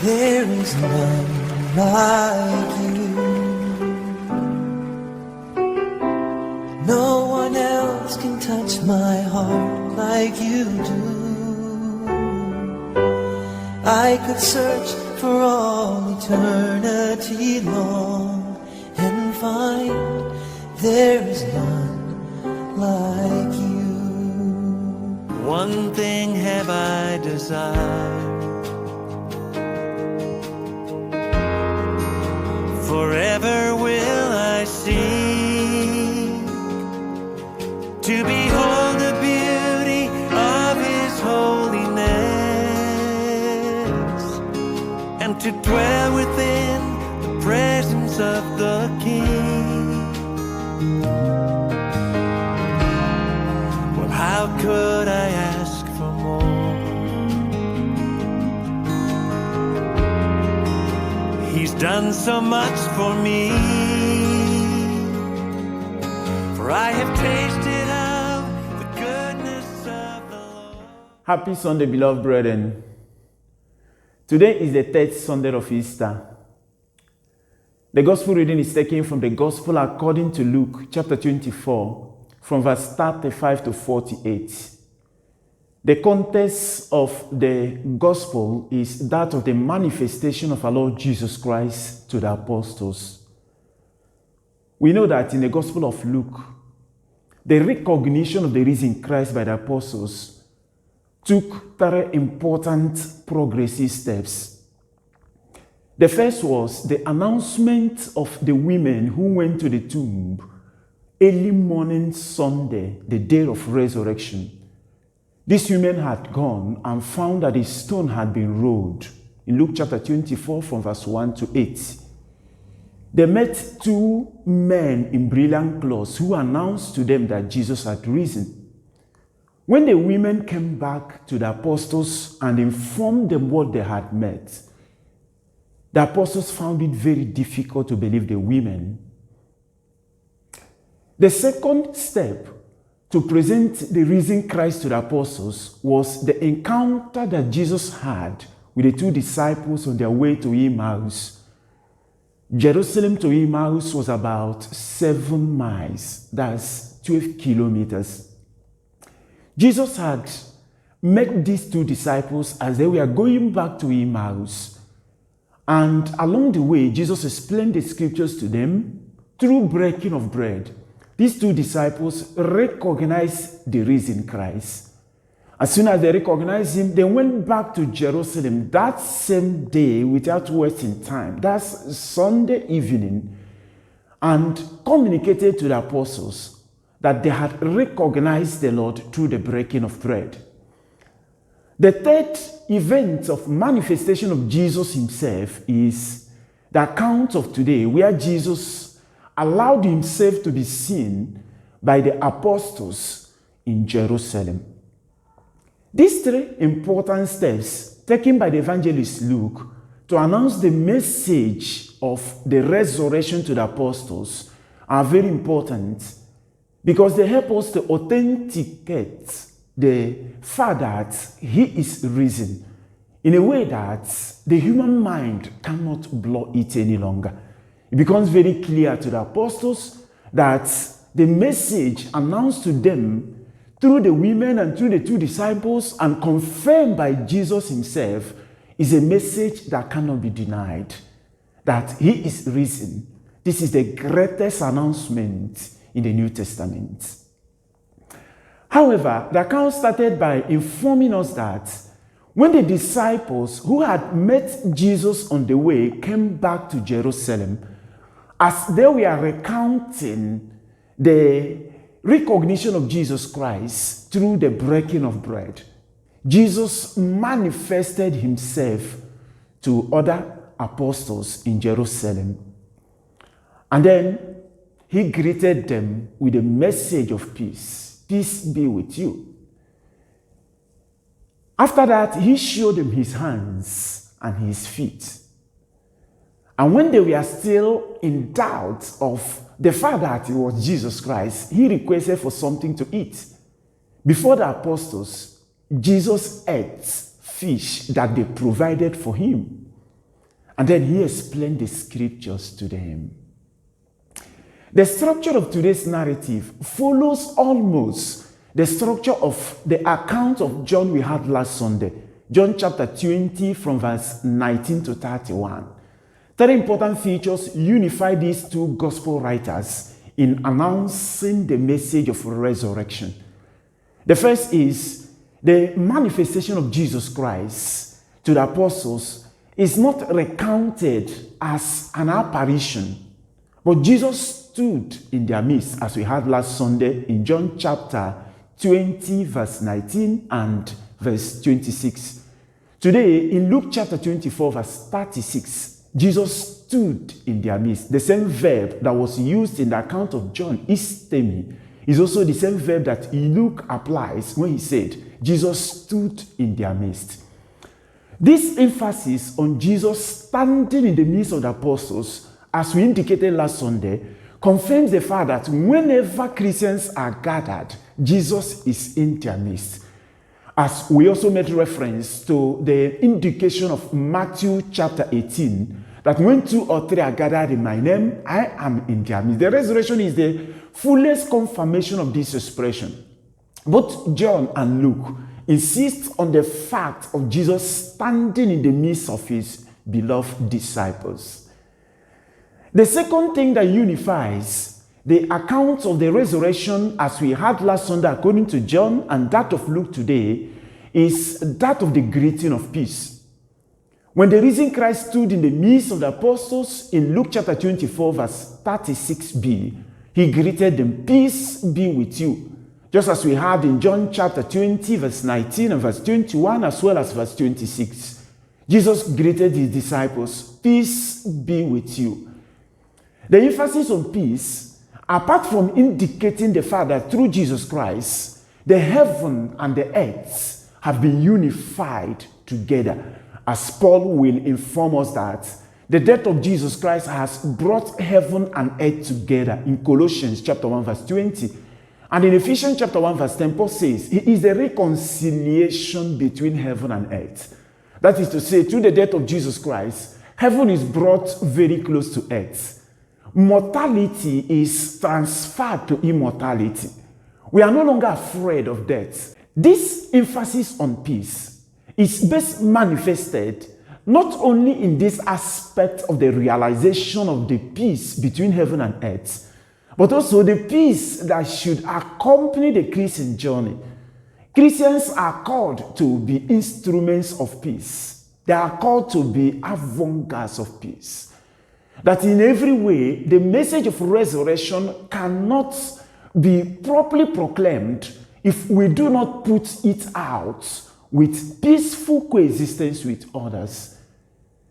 There is none like you. No one else can touch my heart like you do. I could search for all eternity long and find there is none like you. One thing have I desired, forever will I seek, to behold the beauty of His holiness, and to dwell within the presence of the King. Well, how could I ask for more? He's done so much for me, for I have tasted of the goodness of the Lord. Happy Sunday, beloved brethren. Today is the third Sunday of Easter. The gospel reading is taken from the gospel according to Luke chapter 24, from verse 35 to 48. The context of the gospel is that of the manifestation of our Lord Jesus Christ to the apostles. We know that in the gospel of Luke, the recognition of the risen Christ by the apostles took three important progressive steps. The first was the announcement of the women who went to the tomb early morning Sunday, the day of resurrection. These women had gone and found that a stone had been rolled. In Luke chapter 24 from verse 1 to 8. They met two men in brilliant clothes who announced to them that Jesus had risen. When the women came back to the apostles and informed them what they had met, the apostles found it very difficult to believe the women. The second step to present the risen Christ to the apostles was the encounter that Jesus had with the two disciples on their way to Emmaus. Jerusalem to Emmaus was about 7 miles, that's 12 kilometers. Jesus had met these two disciples as they were going back to Emmaus. And along the way, Jesus explained the scriptures to them through breaking of bread. These two disciples recognized the risen Christ. As soon as they recognized him, they went back to Jerusalem that same day without wasting time. That's Sunday evening, and communicated to the apostles that they had recognized the Lord through the breaking of bread. The third event of manifestation of Jesus himself is the account of today, where Jesus allowed himself to be seen by the apostles in Jerusalem. These three important steps taken by the evangelist Luke to announce the message of the resurrection to the apostles are very important because they help us to authenticate the fact that he is risen in a way that the human mind cannot blow it any longer. It becomes very clear to the apostles that the message announced to them through the women and through the two disciples and confirmed by Jesus himself is a message that cannot be denied, that he is risen. This is the greatest announcement in the New Testament. However, the account started by informing us that when the disciples who had met Jesus on the way came back to Jerusalem, as they were recounting the recognition of Jesus Christ through the breaking of bread, Jesus manifested himself to other apostles in Jerusalem. And then he greeted them with a message of peace. Peace be with you. After that, he showed them his hands and his feet. And when they were still in doubt of the fact that it was Jesus Christ, he requested for something to eat. Before the apostles, Jesus ate fish that they provided for him. And then he explained the scriptures to them. The structure of today's narrative follows almost the structure of the account of John we had last Sunday. John chapter 20 from verse 19 to 31. Three important features unify these two gospel writers in announcing the message of resurrection. The first is the manifestation of Jesus Christ to the apostles is not recounted as an apparition, but Jesus stood in their midst, as we had last Sunday in John chapter 20, verse 19 and verse 26. Today, in Luke chapter 24, verse 36, Jesus stood in their midst. The same verb that was used in the account of John, istemi, is also the same verb that Luke applies when he said, Jesus stood in their midst. This emphasis on Jesus standing in the midst of the apostles, as we indicated last Sunday, confirms the fact that whenever Christians are gathered, Jesus is in their midst. As we also made reference to the indication of Matthew chapter 18, that when 2 or 3 are gathered in my name, I am in their midst. The resurrection is the fullest confirmation of this expression. Both John and Luke insist on the fact of Jesus standing in the midst of his beloved disciples. The second thing that unifies the accounts of the resurrection, as we had last Sunday according to John, and that of Luke today, is that of the greeting of peace. When the risen Christ stood in the midst of the apostles in Luke chapter 24, verse 36b, he greeted them, "Peace be with you." Just as we had in John chapter 20, verse 19 and verse 21, as well as verse 26. Jesus greeted his disciples, "Peace be with you." The emphasis on peace, apart from indicating the fact that through Jesus Christ, the heaven and the earth have been unified together, as Paul will inform us that the death of Jesus Christ has brought heaven and earth together in Colossians chapter 1, verse 20. And in Ephesians chapter 1, verse 10, Paul says, "He is the reconciliation between heaven and earth." That is to say, through the death of Jesus Christ, heaven is brought very close to earth. Mortality is transferred to immortality. We are no longer afraid of death. This emphasis on peace is best manifested not only in this aspect of the realization of the peace between heaven and earth, but also the peace that should accompany the Christian journey. Christians are called to be instruments of peace. They are called to be avant-gardes of peace. That in every way, the message of resurrection cannot be properly proclaimed if we do not put it out with peaceful coexistence with others.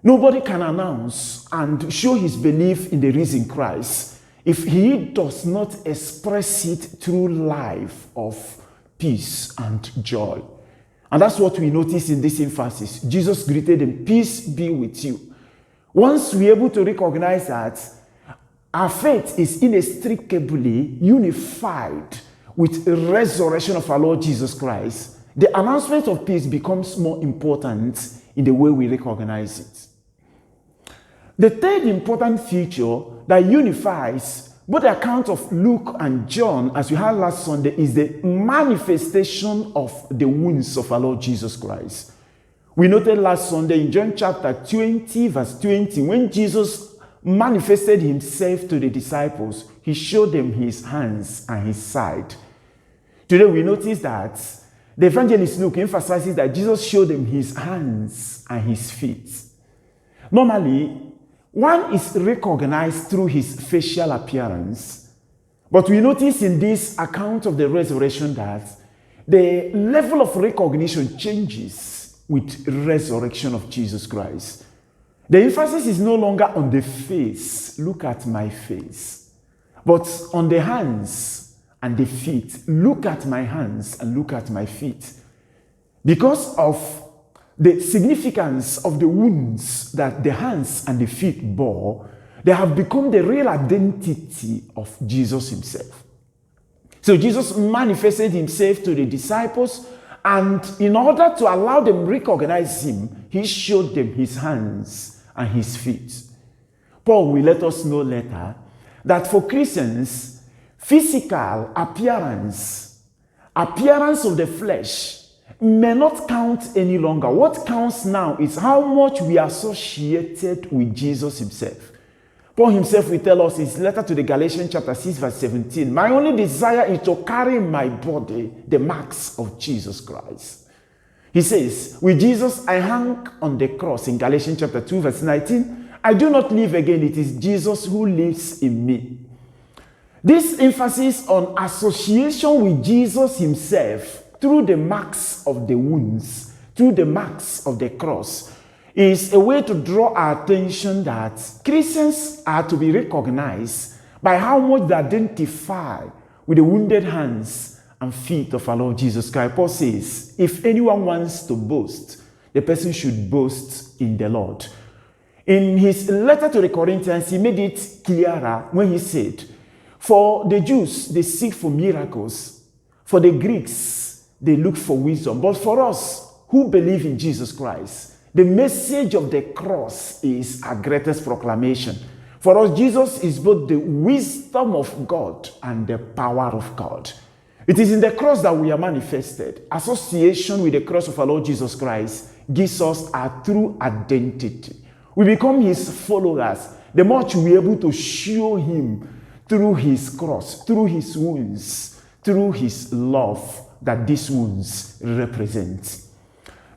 Nobody can announce and show his belief in the risen Christ if he does not express it through life of peace and joy. And that's what we notice in this emphasis. Jesus greeted them, "Peace be with you." Once we're able to recognize that our faith is inextricably unified with the resurrection of our Lord Jesus Christ, the announcement of peace becomes more important in the way we recognize it. The third important feature that unifies both the account of Luke and John, as we had last Sunday, is the manifestation of the wounds of our Lord Jesus Christ. We noted last Sunday in John chapter 20, verse 20, when Jesus manifested himself to the disciples, he showed them his hands and his side. Today we notice that the evangelist Luke emphasizes that Jesus showed them his hands and his feet. Normally, one is recognized through his facial appearance. But we notice in this account of the resurrection that the level of recognition changes with the resurrection of Jesus Christ. The emphasis is no longer on the face, "Look at my face," but on the hands and the feet. "Look at my hands and look at my feet." Because of the significance of the wounds that the hands and the feet bore, they have become the real identity of Jesus himself. So Jesus manifested himself to the disciples, and in order to allow them to recognize him, he showed them his hands and his feet. Paul will let us know later that for Christians, physical appearance of the flesh may not count any longer. What counts now is how much we are associated with Jesus himself. Paul himself will tell us in his letter to the Galatians chapter 6 verse 17, my only desire is to carry in my body the marks of Jesus Christ. He says, with Jesus I hang on the cross in Galatians chapter 2 verse 19. I do not live again, it is Jesus who lives in me. This emphasis on association with Jesus himself through the marks of the wounds, through the marks of the cross, is a way to draw our attention that Christians are to be recognized by how much they identify with the wounded hands and feet of our Lord Jesus Christ. Paul says, if anyone wants to boast, the person should boast in the Lord. In his letter to the Corinthians, he made it clearer when he said, for the Jews, they seek for miracles. For the Greeks, they look for wisdom. But for us who believe in Jesus Christ, the message of the cross is our greatest proclamation. For us, Jesus is both the wisdom of God and the power of God. It is in the cross that we are manifested. Association with the cross of our Lord Jesus Christ gives us our true identity. We become his followers the much we are able to show him through his cross, through his wounds, through his love that these wounds represent.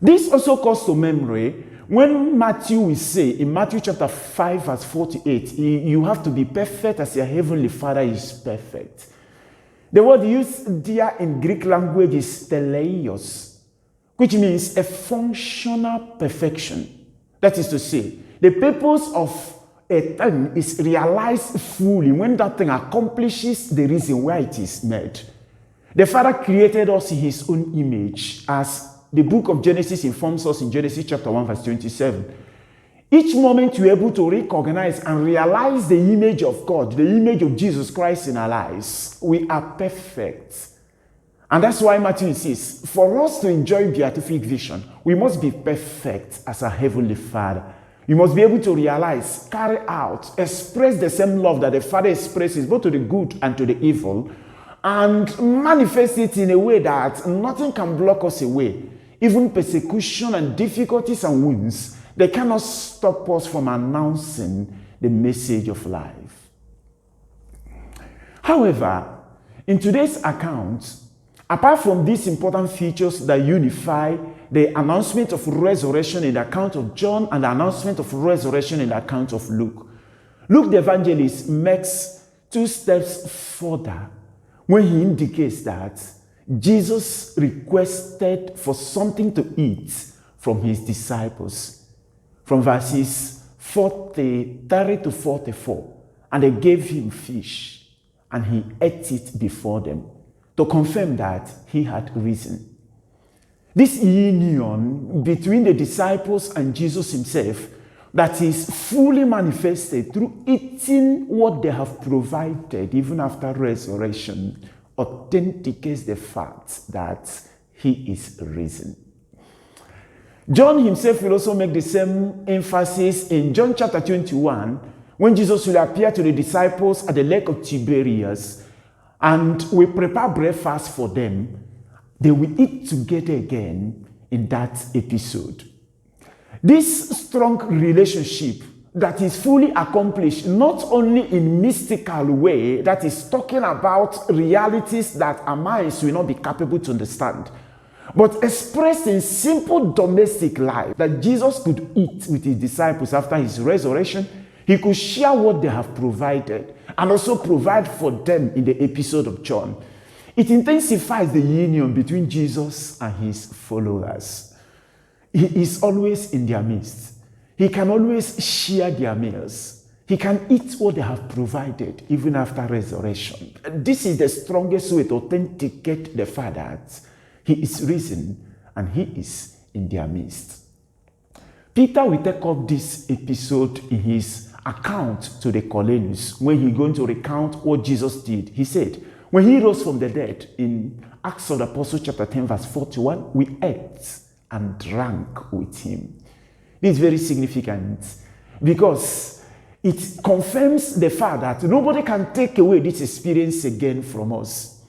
This also calls to memory when Matthew will say in Matthew chapter 5 verse 48, you have to be perfect as your heavenly Father is perfect. The word used there in Greek language is teleios, which means a functional perfection. That is to say, the purpose of a thing is realized fully when that thing accomplishes the reason why it is made. The Father created us in his own image, as the book of Genesis informs us in Genesis chapter 1 verse 27. Each moment you're able to recognize and realize the image of God, the image of Jesus Christ in our lives, we are perfect. And that's why Matthew says, for us to enjoy beatific vision, we must be perfect as our heavenly Father. You must be able to realize, carry out, express the same love that the Father expresses both to the good and to the evil, and manifest it in a way that nothing can block us away. Even persecution and difficulties and wounds, they cannot stop us from announcing the message of life. However, in today's account, apart from these important features that unify the announcement of resurrection in the account of John and the announcement of resurrection in the account of Luke, Luke the evangelist makes two steps further when he indicates that Jesus requested for something to eat from his disciples. From verses 43 to 44, and they gave him fish, and he ate it before them, to confirm that he had risen. This union between the disciples and Jesus himself that is fully manifested through eating what they have provided even after resurrection authenticates the fact that he is risen. John himself will also make the same emphasis in John chapter 21 when Jesus will appear to the disciples at the lake of Tiberias and will prepare breakfast for them. They will eat together again in that episode. This strong relationship that is fully accomplished not only in mystical way, that is talking about realities that our minds will not be capable to understand, but expressed in simple domestic life that Jesus could eat with his disciples after his resurrection. He could share what they have provided and also provide for them in the episode of John. It intensifies the union between Jesus and his followers. He is always in their midst. He can always share their meals. He can eat what they have provided even after resurrection. This is the strongest way to authenticate the fact that he is risen and he is in their midst. Peter will take up this episode in his account to the Colonians when he's going to recount what Jesus did. He said, when he rose from the dead in Acts of the Apostles chapter 10 verse 41, we ate and drank with him. This is very significant. because it confirms the fact that nobody can take away this experience again from us.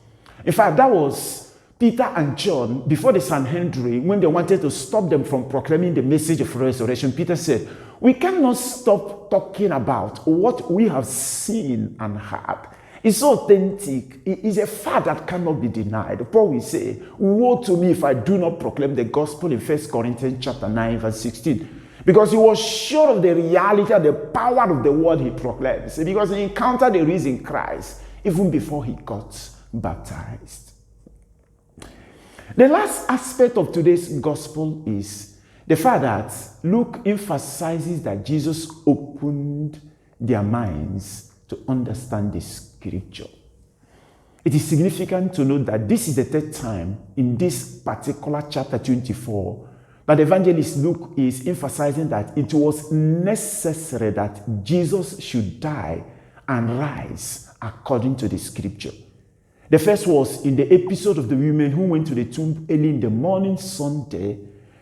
In fact, that was Peter and John before the Sanhedrin, when they wanted to stop them from proclaiming the message of resurrection. Peter said, we cannot stop talking about what we have seen and heard. It's so authentic. It is a fact that cannot be denied. Paul will say, woe to me if I do not proclaim the gospel in 1 Corinthians chapter 9, verse 16. Because he was sure of the reality and the power of the word he proclaims. Because he encountered the risen Christ even before he got baptized. The last aspect of today's gospel is the fact that Luke emphasizes that Jesus opened their minds to understand the scripture. It is significant to note that this is the third time in this particular chapter 24 that evangelist Luke is emphasizing that it was necessary that Jesus should die and rise according to the scripture. The first was in the episode of the women who went to the tomb early in the morning Sunday.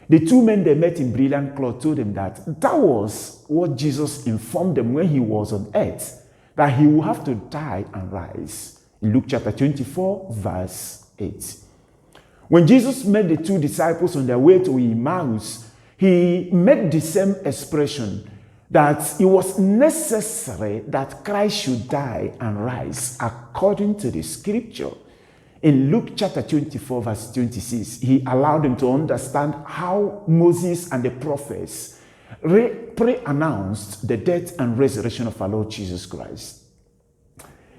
The two men they met in brilliant cloth told them that was what Jesus informed them when he was on earth, that he would have to die and rise. In Luke chapter 24, verse 8. When Jesus met the two disciples on their way to Emmaus, he made the same expression that it was necessary that Christ should die and rise according to the scripture. In Luke chapter 24, verse 26, he allowed them to understand how Moses and the prophets pre-announced the death and resurrection of our Lord Jesus Christ.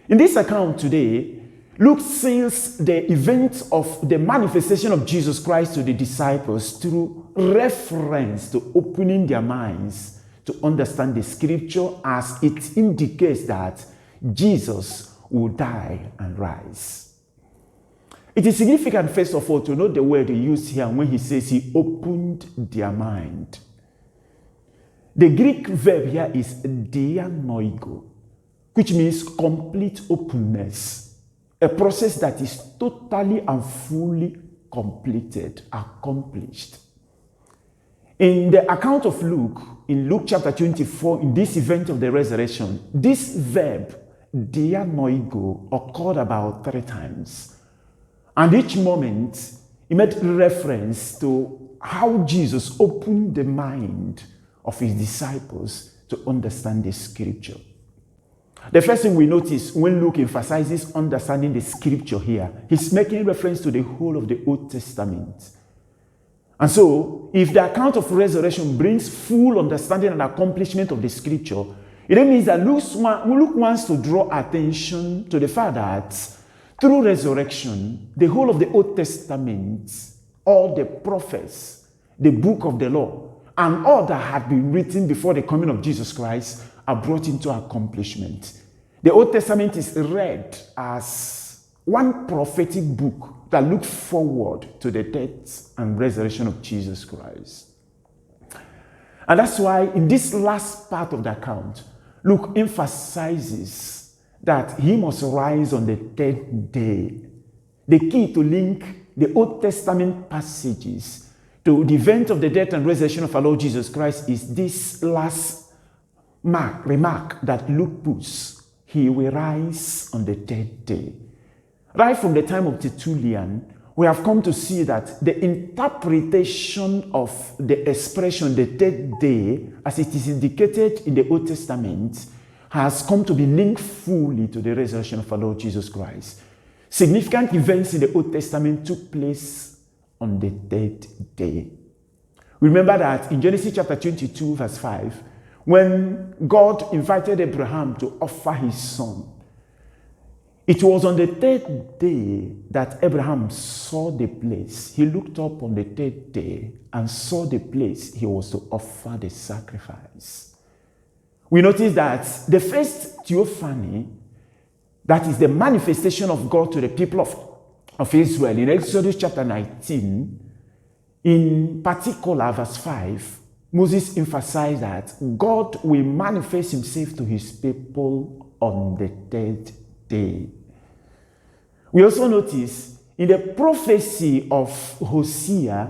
In this account today, Luke seals the event of the manifestation of Jesus Christ to the disciples through reference to opening their minds to understand the scripture, as it indicates that Jesus will die and rise. It is significant, first of all, to note the word he used here when he says he opened their mind. The Greek verb here is dianoigo, which means complete openness, a process that is totally and fully completed, accomplished. In the account of Luke, in Luke chapter 24, in this event of the resurrection, this verb, dianoigo, occurred about 3 times. And each moment, it made reference to how Jesus opened the mind of his disciples to understand the scripture. The first thing we notice when Luke emphasizes understanding the scripture here, he's making reference to the whole of the Old Testament. And so, if the account of resurrection brings full understanding and accomplishment of the scripture, it means that Luke wants to draw attention to the fact that through resurrection, the whole of the Old Testament, all the prophets, the book of the law, and all that had been written before the coming of Jesus Christ are brought into accomplishment. The Old Testament is read as one prophetic book that looks forward to the death and resurrection of Jesus Christ. And that's why in this last part of the account, Luke emphasizes that he must rise on the 3rd day. The key to link the Old Testament passages to the event of the death and resurrection of our Lord Jesus Christ is this last remark that Luke puts. He will rise on the 3rd day. Right from the time of Tertullian, we have come to see that the interpretation of the expression the 3rd day, as it is indicated in the Old Testament, has come to be linked fully to the resurrection of our Lord Jesus Christ. Significant events in the Old Testament took place on the 3rd day. Remember that in Genesis chapter 22, verse 5, when God invited Abraham to offer his son, it was on the 3rd day that Abraham saw the place. He looked up on the 3rd day and saw the place he was to offer the sacrifice. We notice that the first theophany, that is the manifestation of God to the people of Israel, in Exodus chapter 19, in particular verse 5, Moses emphasized that God will manifest himself to his people on the 3rd day. We also notice in the prophecy of Hosea,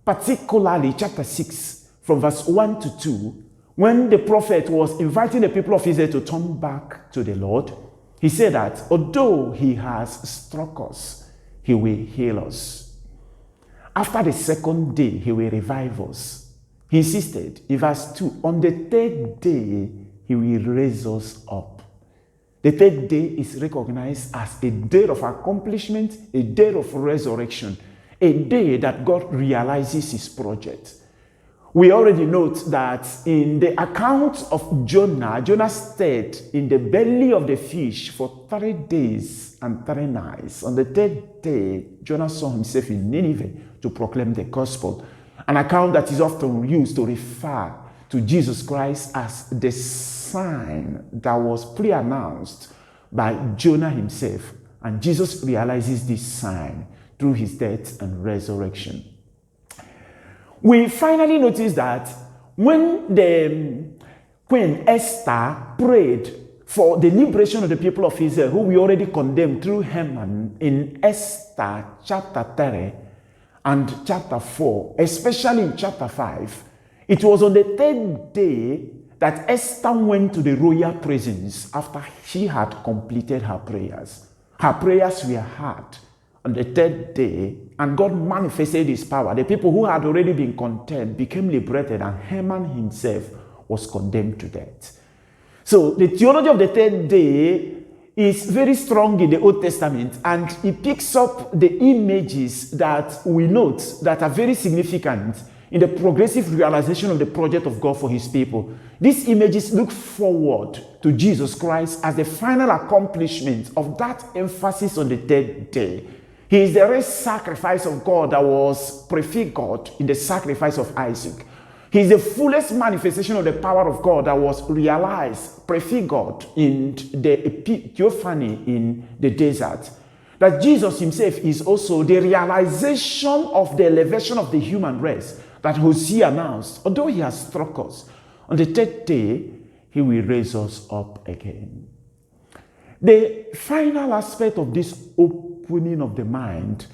particularly chapter 6, from verse 1 to 2, when the prophet was inviting the people of Israel to turn back to the Lord, he said that although he has struck us, he will heal us. After the second day, he will revive us. He insisted in verse 2, on the third day, he will raise us up. The third day is recognized as a day of accomplishment, a day of resurrection, a day that God realizes his project. We already note that in the account of Jonah, Jonah stayed in the belly of the fish for 3 days and 3 nights. On the third day, Jonah saw himself in Nineveh to proclaim the gospel, an account that is often used to refer to Jesus Christ as the sign that was pre-announced by Jonah himself. And Jesus realizes this sign through his death and resurrection. We finally notice that when the Queen Esther prayed for the liberation of the people of Israel, who we already condemned through Haman in Esther chapter 3 and chapter 4, especially in chapter 5, it was on the third day that Esther went to the royal presence after she had completed her prayers. Her prayers were heard on the third day, and God manifested his power. The people who had already been condemned became liberated, and Haman himself was condemned to death. So the theology of the third day is very strong in the Old Testament, and it picks up the images that we note that are very significant in the progressive realization of the project of God for his people. These images look forward to Jesus Christ as the final accomplishment of that emphasis on the third day. He is the raised sacrifice of God that was prefigured in the sacrifice of Isaac. He is the fullest manifestation of the power of God that was realized, prefigured in the theophany in the desert. That Jesus himself is also the realization of the elevation of the human race that Hosea announced. Although he has struck us, on the third day, he will raise us up again. The final aspect of this opening of the mind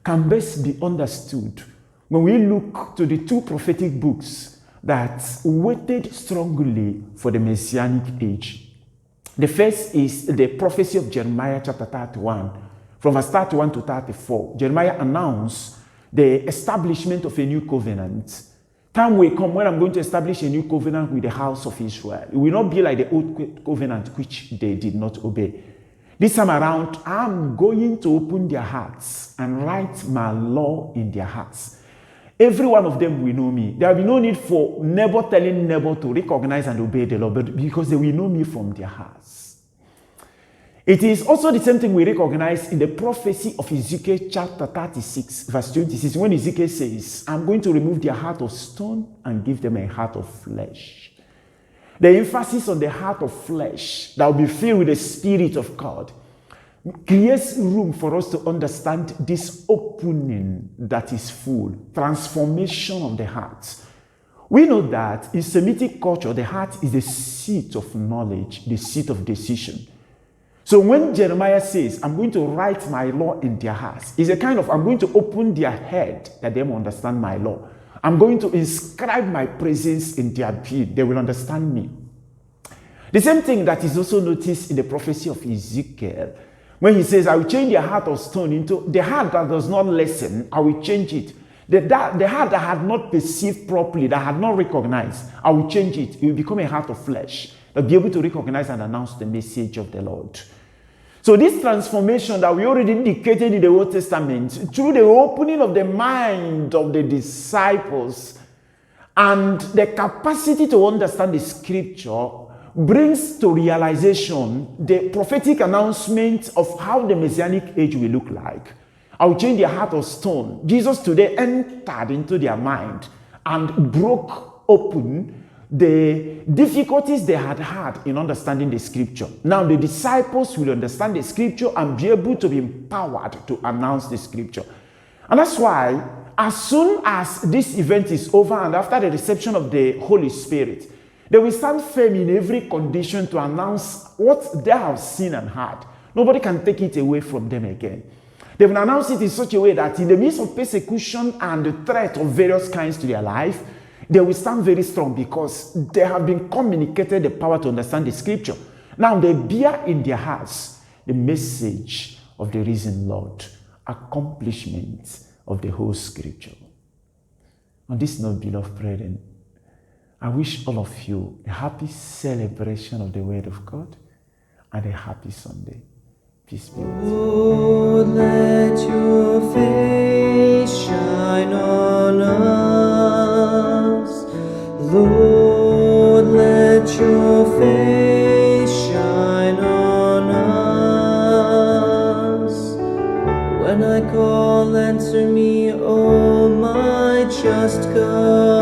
can best be understood when we look to the 2 prophetic books that waited strongly for the Messianic age. The first is the prophecy of Jeremiah chapter 31. From verse 31 to 34, Jeremiah announced the establishment of a new covenant. Time will come when I'm going to establish a new covenant with the house of Israel. It will not be like the old covenant which they did not obey. This time around, I'm going to open their hearts and write my law in their hearts. Every one of them will know me. There will be no need for neighbor telling neighbor to recognize and obey the law, but because they will know me from their hearts. It is also the same thing we recognize in the prophecy of Ezekiel chapter 36, verse 26, when Ezekiel says, I'm going to remove their heart of stone and give them a heart of flesh. The emphasis on the heart of flesh that will be filled with the Spirit of God creates room for us to understand this opening that is full, transformation of the heart. We know that in Semitic culture, the heart is the seat of knowledge, the seat of decision. So when Jeremiah says, I'm going to write my law in their hearts, it's a kind of, I'm going to open their head that they will understand my law. I'm going to inscribe my presence in their being. They will understand me. The same thing that is also noticed in the prophecy of Ezekiel, when he says, I will change their heart of stone into the heart that does not listen, I will change it. The heart that had not perceived properly, that had not recognized, I will change it. It will become a heart of flesh that will be able to recognize and announce the message of the Lord. So this transformation that we already indicated in the Old Testament, through the opening of the mind of the disciples and the capacity to understand the scripture, brings to realization the prophetic announcement of how the Messianic age will look like. I will change their heart of stone. Jesus today entered into their mind and broke open the difficulties they had had in understanding the scripture. Now the disciples will understand the scripture and be able to be empowered to announce the scripture. And that's why as soon as this event is over and after the reception of the Holy Spirit, they will stand firm in every condition to announce what they have seen and heard. Nobody can take it away from them again. They will announce it in such a way that in the midst of persecution and the threat of various kinds to their life, they will stand very strong because they have been communicated the power to understand the scripture. Now they bear in their hearts the message of the risen Lord, accomplishment of the whole scripture. On this note, beloved brethren, I wish all of you a happy celebration of the Word of God and a happy Sunday. Peace be with you. Lord, let your face shine on us. Lord, let your face shine on us. When I call, answer me, oh my just God.